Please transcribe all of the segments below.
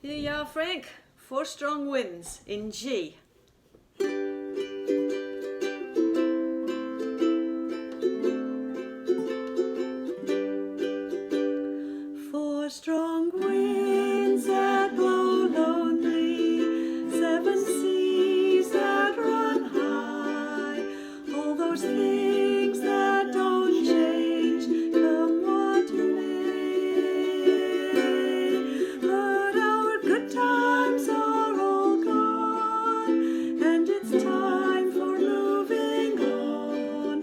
Here you are, Frank. 4 strong winds in G. 4 strong winds that blow lonely, 7 seas that run high, all those things that don't change, come what may. But our good times are all gone, and it's time for moving on.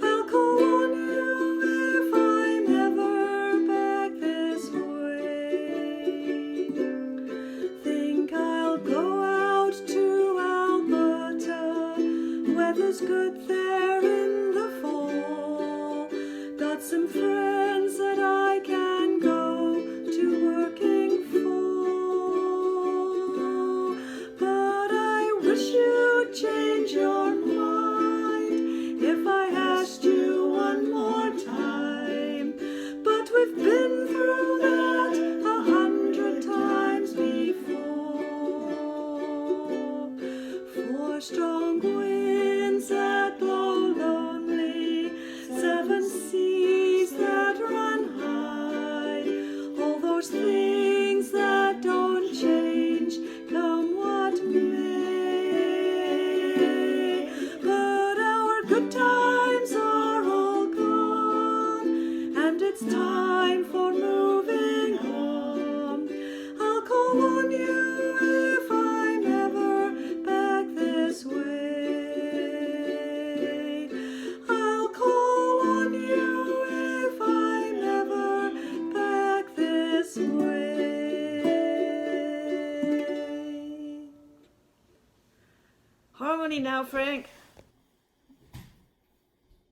I'll call on you if I'm ever back this way. Think I'll go out to Alberta, weather's good there in the fall. Got some friends that I can go to working for. But I wish you'd change your mind if I asked you one more time. But we've been through that 100 times before. 4 strong winds that blow lonely, 7 seas that run high, all those things that don't change, come what may. But our good times are all gone, and it's time for moving on. I'll call on you if I'm ever back this way. I'll call on you if I'm ever back this way. Harmony now, Frank.